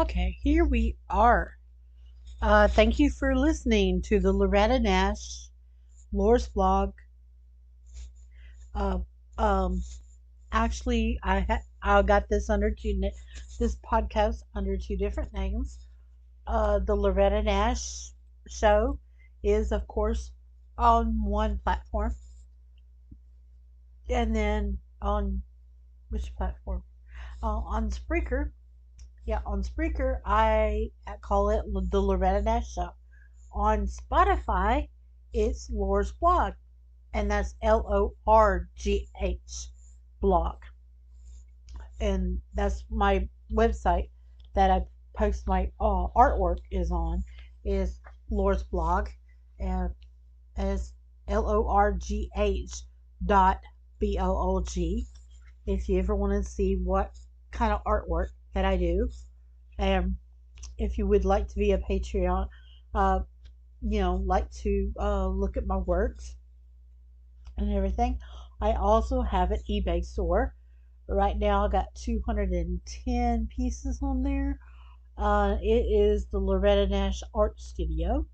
Okay, here we are. Thank you for listening to the Loretta Nash Lore's blog. Uh, um, actually, I got this under this podcast under two different names. The Loretta Nash show is, of course, on one platform, and then on which platform? On Spreaker. Yeah, on Spreaker, I call it the Loretta Nash Show. On Spotify, it's Lore's blog, and that's Lorgh blog, and that's my website that I post my artwork is on is Lore's blog, and it's Lorgh.blog. If you ever want to see what kind of artwork that I do, and if you would like to be a Patreon, uh, like to look at my works and everything. I also have an eBay store. Right now I got 210 pieces on there. It is the Loretta Nash Art Studio.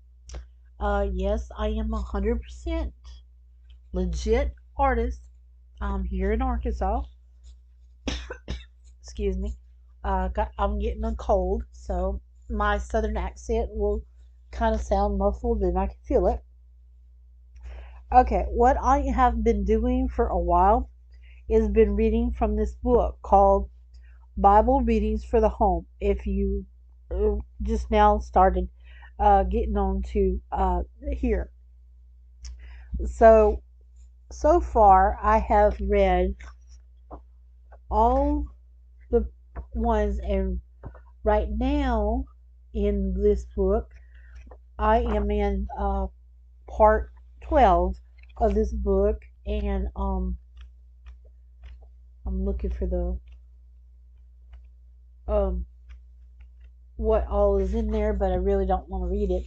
Yes, I am 100% legit artist. I'm here in Arkansas. Excuse me. I'm getting a cold, so my southern accent will kind of sound muffled and I can feel it. Okay, what I have been doing for a while is been reading from this book called Bible Readings for the Home. If you just now started getting on to here. So far I have read all the ones, and right now in this book I am in part 12 of this book, and I'm looking for the what all is in there, but I really don't want to read it.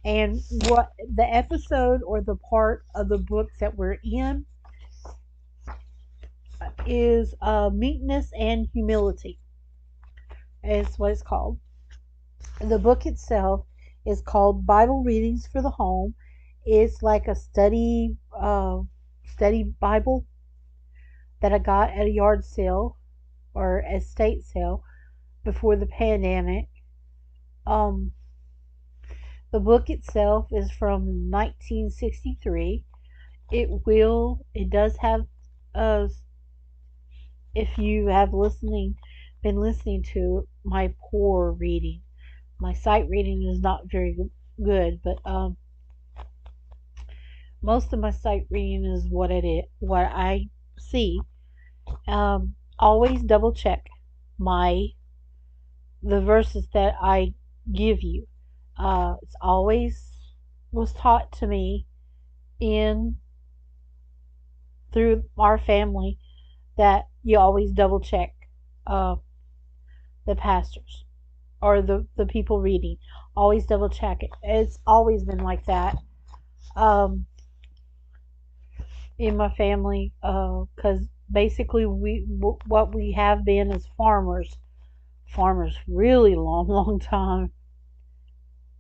And what the episode or the part of the book that we're in is Meekness and Humility. Is what it's called. The book itself is called Bible Readings for the Home. It's like a study Bible that I got at a yard sale or estate sale before the pandemic. Um, the book itself is from 1963. It does have, if you have been listening to my poor reading. My sight reading is not very good, but most of my sight reading is what I see. Always double check the verses that I give you. It's always was taught to me in through our family that you always double check the pastors or the people reading. Always double check it. It's always been like that in my family, because basically what we have been is farmers really long time,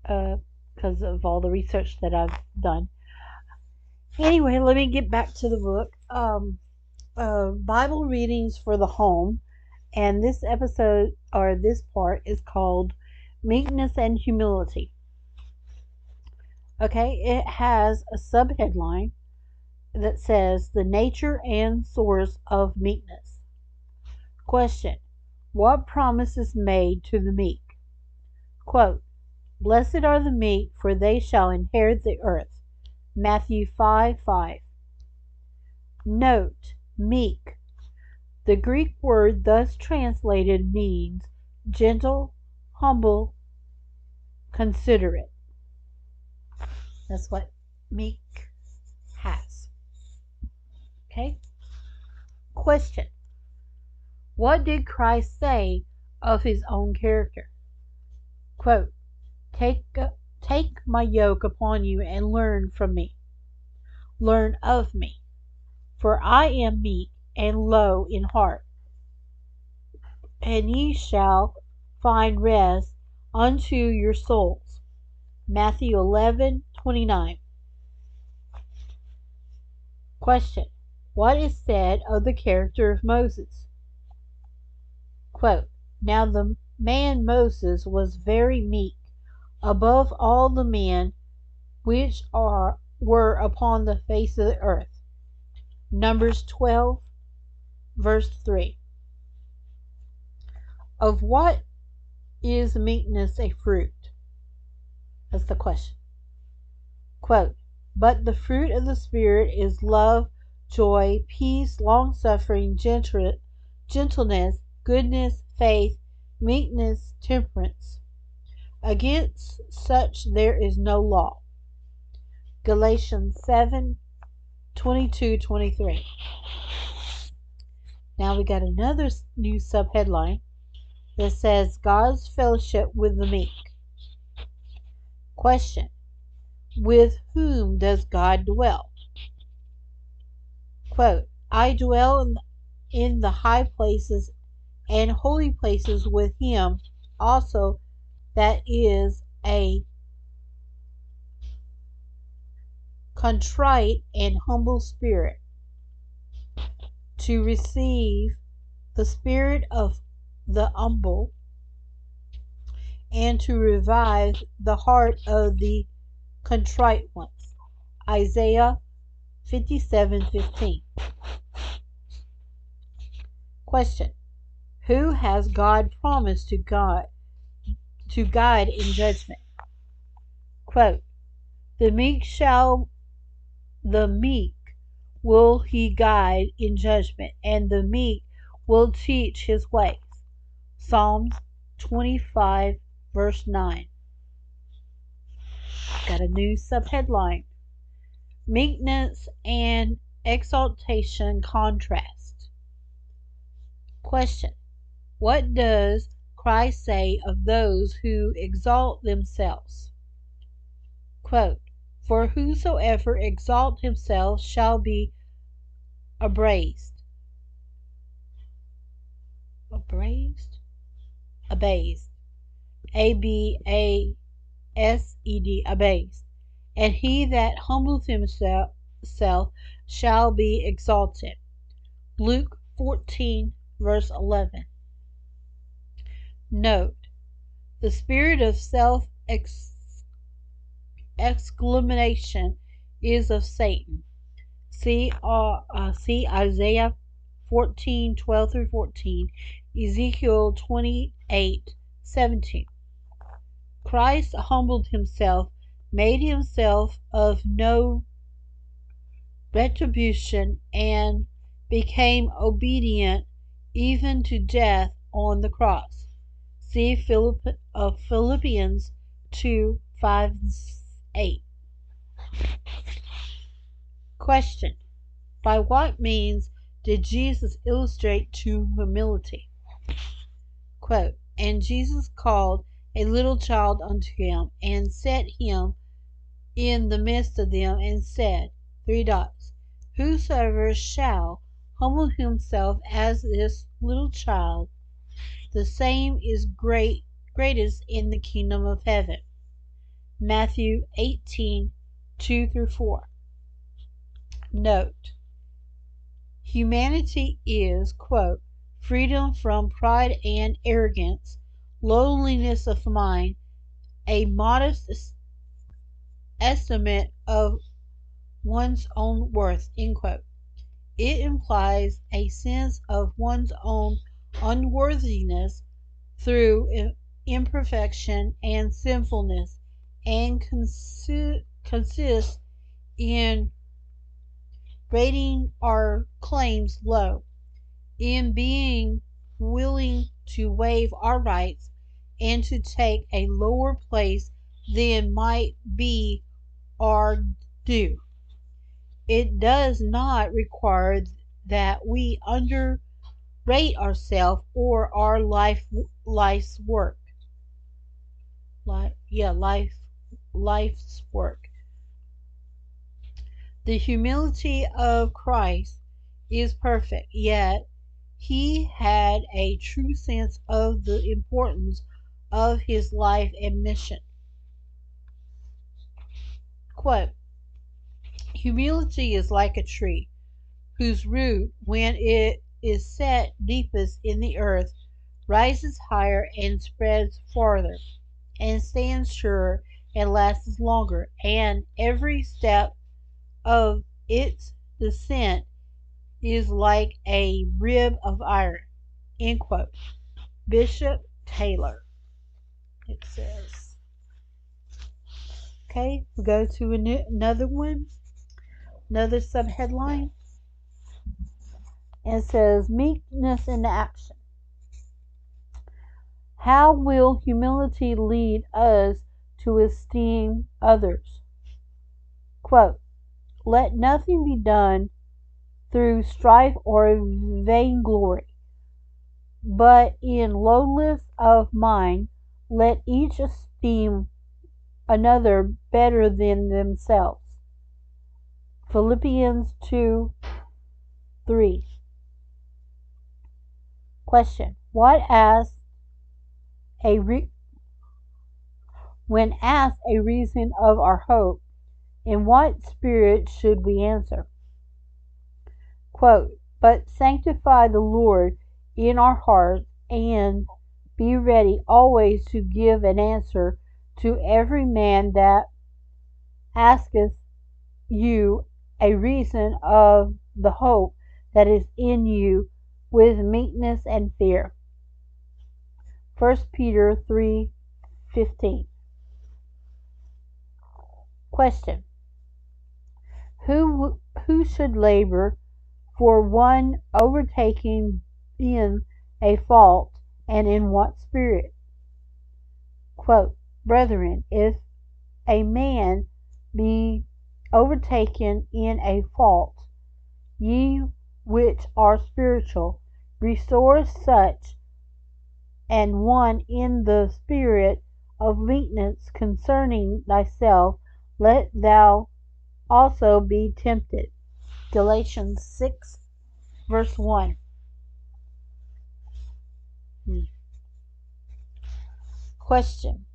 because of all the research that I've done. Anyway, let me get back to the book. Bible Readings for the Home, and this episode or this part is called Meekness and Humility. Okay, it has a subheadline that says the nature and source of meekness. Question: what promise is made to the meek? Quote, blessed are the meek, for they shall inherit the earth. Matthew 5:5. Note, meek. The Greek word thus translated means gentle, humble, considerate. That's what meek has. Okay? Question: what did Christ say of his own character? Quote, take my yoke upon you and learn from me. Learn of me, for I am meek and low in heart, and ye shall find rest unto your souls. Matthew 11:29. Question. What is said of the character of Moses? Quote, Now the man Moses was very meek, above all the men which were upon the face of the earth. Numbers 12, verse 3. Of what is meekness a fruit? That's the question. Quote, But the fruit of the Spirit is love, joy, peace, long-suffering, gentleness, goodness, faith, meekness, temperance. Against such there is no law. Galatians 7:22-23. Now we got another new subheadline that says God's fellowship with the meek. Question. With whom does God dwell? Quote, I dwell in the high places and holy places with him also that is a contrite and humble spirit, to receive the spirit of the humble, and to revive the heart of the contrite ones. Isaiah 57:15. Question. Who has God promised to guide in judgment? Quote, the meek will he guide in judgment, and the meek will teach his ways. Psalms 25, verse 9. Got a new subheadline. Meekness and exaltation contrast. Question. What does Christ say of those who exalt themselves? Quote, For whosoever exalt himself shall be abased. Abased? Abased. A-B-A-S-E-D. Abased. And he that humbleth himself shall be exalted. Luke 14, verse 11. Note, the spirit of self-exclamation is of Satan. See Isaiah 14:12-14, Ezekiel 28:17. Christ humbled himself, made himself of no retribution, and became obedient even to death on the cross. See Philippians 2:5-8. Question. By what means did Jesus illustrate true humility? Quote, And Jesus called a little child unto him, and set him in the midst of them, and said, Whosoever shall humble himself as this little child, the same is greatest in the kingdom of heaven. Matthew 18:2-4. Note, humanity is, quote, freedom from pride and arrogance, lowliness of mind, a modest estimate of one's own worth, end quote. It implies a sense of one's own unworthiness through imperfection and sinfulness, and consists in rating our claims low, in being willing to waive our rights and to take a lower place than might be our due. It does not require that we underrate ourselves or our life's work. Life's work. The humility of Christ is perfect, yet he had a true sense of the importance of his life and mission. Quote, humility is like a tree, whose root, when it is set deepest in the earth, rises higher and spreads farther, and stands sure and lasts longer, and every step of its descent is like a rib of iron. End quote. Bishop Taylor, it says. Okay, we go to another one, another subheadline. And it says, Meekness in Action. How will humility lead us to esteem others? Quote, let nothing be done through strife or vainglory, but in lowliness of mind let each esteem another better than themselves. Philippians 2:3. Question. When asked a reason of our hope, in what spirit should we answer? Quote, but sanctify the Lord in our hearts, and be ready always to give an answer to every man that asketh you a reason of the hope that is in you, with meekness and fear. 1 Peter 3:15. Question. Who should labor for one overtaking in a fault, and in what spirit? Quote, brethren, if a man be overtaken in a fault, ye which are spiritual, restore such an one in the spirit of meekness, concerning thyself, let thou also be tempted. Galatians 6 verse 1. Question.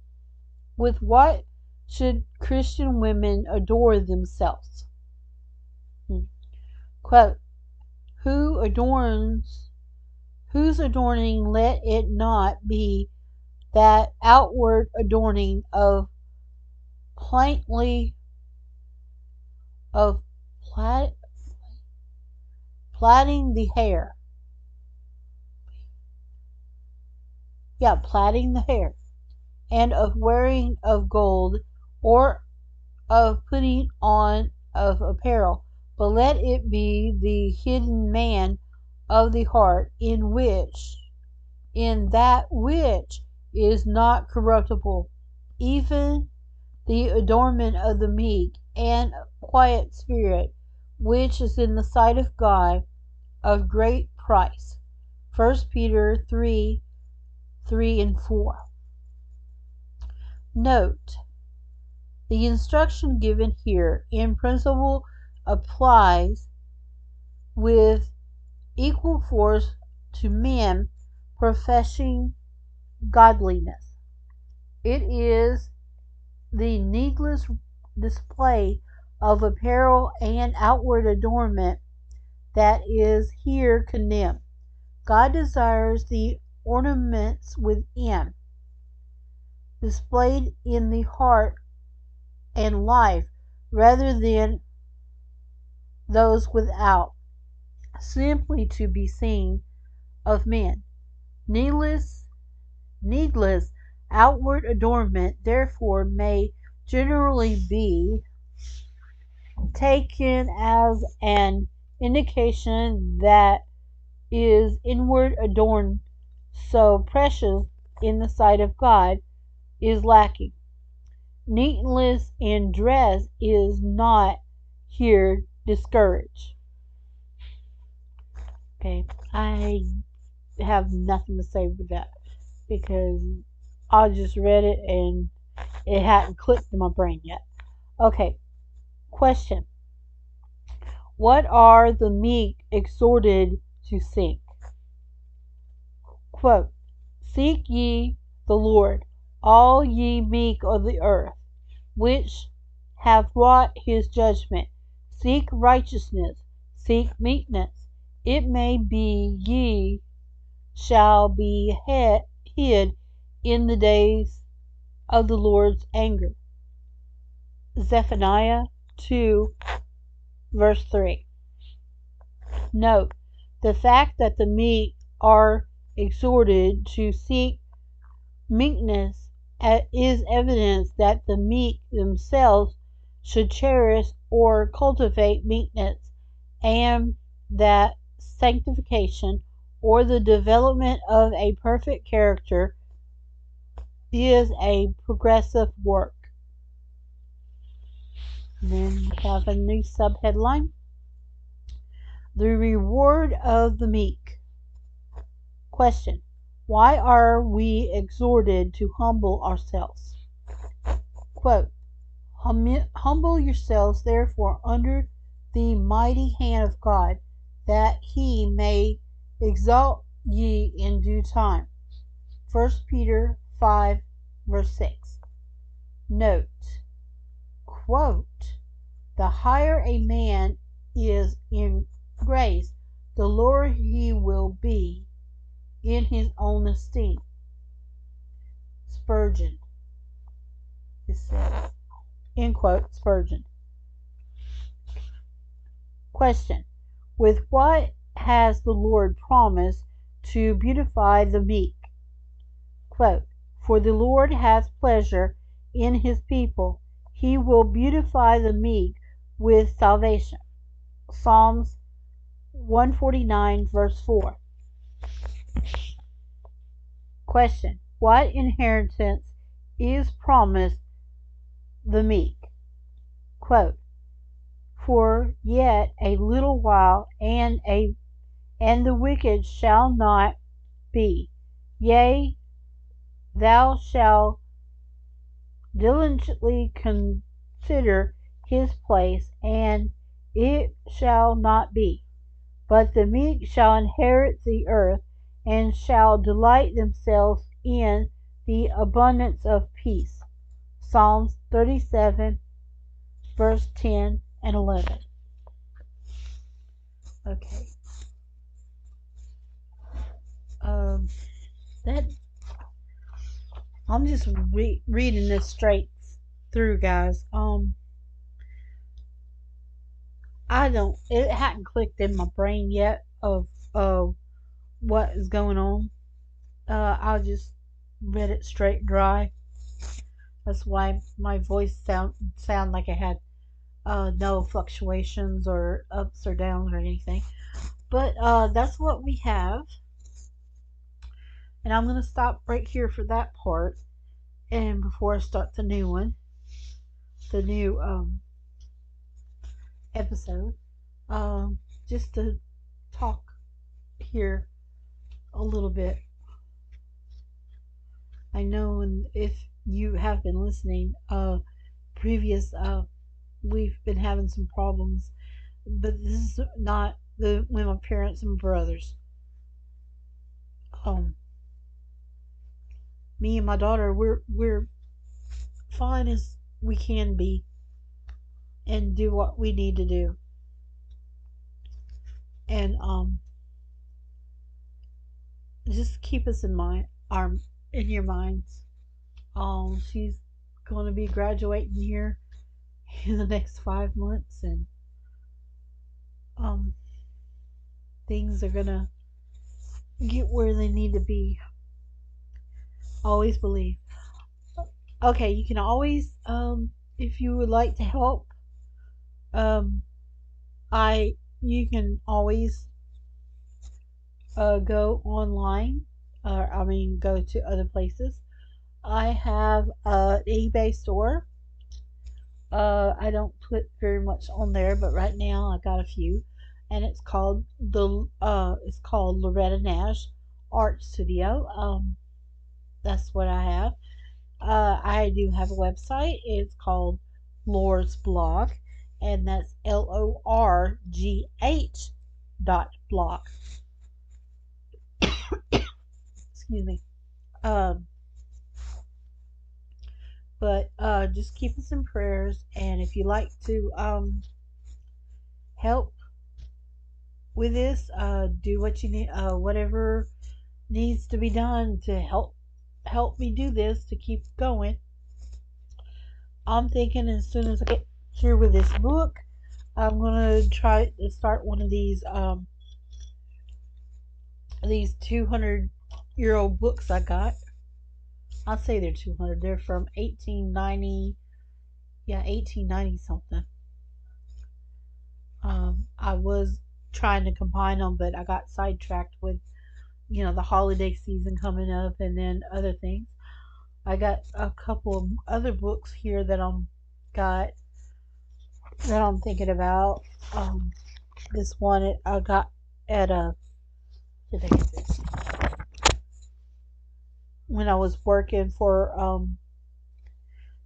With what should Christian women adorn themselves? Quote, whose adorning let it not be that outward adorning of plaiting the hair. Plaiting the hair, and of wearing of gold, or of putting on of apparel, but let it be the hidden man of the heart, in that which is not corruptible, even the adornment of the meek and quiet spirit, which is in the sight of God of great price. 1 Peter 3:3 and 4. Note, the instruction given here in principle applies with equal force to men professing godliness. It is the needless display of apparel and outward adornment that is here condemned. God desires the ornaments within, displayed in the heart and life, rather than those without, simply to be seen of men. Needless outward adornment, therefore, may generally be taken as an indication that is inward adornment, so precious in the sight of God, is lacking. Neatness in dress is not here discouraged. Okay, I have nothing to say with that, because I just read it and it hadn't clicked in my brain yet. Okay, question. What are the meek exhorted to seek? Quote, seek ye the Lord all ye meek of the earth, which have wrought his judgment. Seek righteousness, seek meekness. It may be ye shall be hid in the days of the Lord's anger. Zephaniah 2, verse 3. Note the fact that the meek are exhorted to seek meekness is evidence that the meek themselves should cherish or cultivate meekness, and that sanctification or the development of a perfect character is a progressive work. And then we have a new subheadline: The Reward of the Meek. Question: Why are we exhorted to humble ourselves? Quote, Humble yourselves therefore under the mighty hand of God, that he may exalt ye in due time. 1 Peter 5, verse 6. Note, quote, the higher a man is in grace, the lower he will be in his own esteem. Spurgeon. It says, end quote, Spurgeon. Question: With what has the Lord promised to beautify the meek? Quote, For the Lord has pleasure in his people. He will beautify the meek with salvation. Psalms 149, verse 4. Question: What inheritance is promised the meek? Quote, For yet a little while, and the wicked shall not be. Yea, thou shalt diligently consider his place, and it shall not be. But the meek shall inherit the earth, and shall delight themselves in the abundance of peace. Psalms 37, verse 10 and 11. Okay. That I'm just reading this straight through, guys. It hadn't clicked in my brain yet of what is going on. I just read it straight dry. That's why my voice sound like it had no fluctuations or ups or downs or anything. But that's what we have. And I'm going to stop right here for that part. And before I start the new one, the new episode, just to talk here a little bit. I know, and if you have been listening, previous, we've been having some problems, but this is not with my parents and brothers. Me and my daughter, we're fine as we can be, and do what we need to do, and just keep us in mind, in your minds. She's going to be graduating here in the next 5 months, and things are gonna get where they need to be. Always believe. Okay, you can always, if you would like to help, um, you can always go online, go to other places. I have an eBay store. I don't put very much on there, but right now I got a few, and it's called Loretta Nash Art Studio. That's what I have. I do have a website. It's called Lord's Blog, and that's LORGH.blog. Excuse me. Um, But just keep us in prayers, and if you like to help with this, do what you need, whatever needs to be done to help me do this to keep going. I'm thinking as soon as I get here with this book, I'm gonna try to start one of these 200-year-old books I got. I'll say they're 200. They're from 1890. Yeah, 1890 something. I was trying to combine them, but I got sidetracked with the holiday season coming up and then other things. I got a couple of other books here got that I'm thinking about. Um, this one I got at a did I get this when I was working for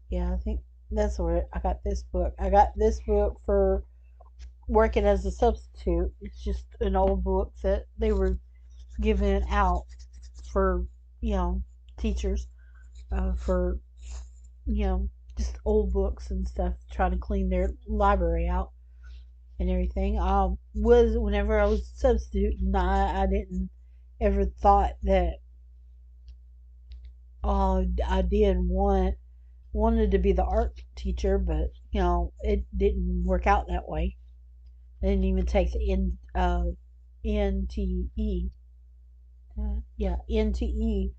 yeah, I think that's where I got this book. I got this book for working as a substitute. It's just an old book that they were giving out for you know teachers for you know just old books and stuff, trying to clean their library out and everything. Was whenever I was substituting, I didn't ever thought that I did wanted to be the art teacher, but it didn't work out that way. I didn't even take the NTE. Yeah, NTE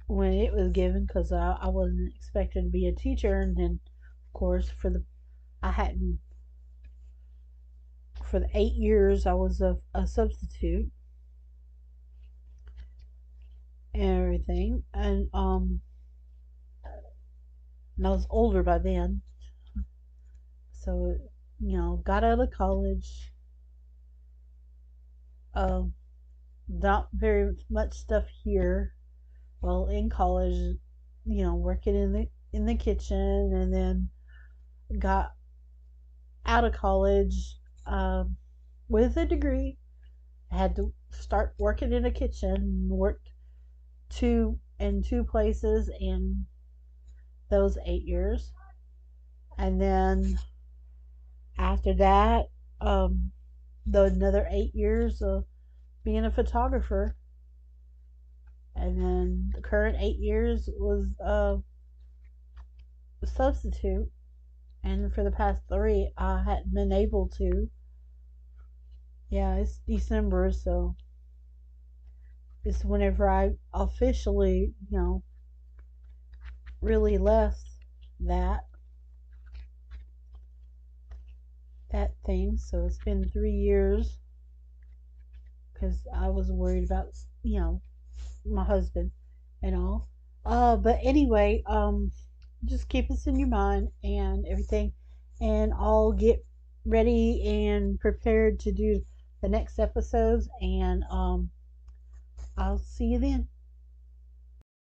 when it was given because I wasn't expected to be a teacher, and then of course I hadn't for the 8 years I was a substitute and everything, and I was older by then, so got out of college. Um, not very much stuff here. Well, in college, working in the kitchen, and then got out of college with a degree. I had to start working in a kitchen. Worked two places in those 8 years, and then after that, another 8 years of being a photographer, and then the current 8 years was a substitute. And for the past three, I hadn't been able to. Yeah, it's December, so it's whenever I officially, really left that that thing. So it's been 3 years because I was worried about, my husband and all. But anyway, just keep us in your mind and everything, and I'll get ready and prepared to do the next episodes, and I'll see you then.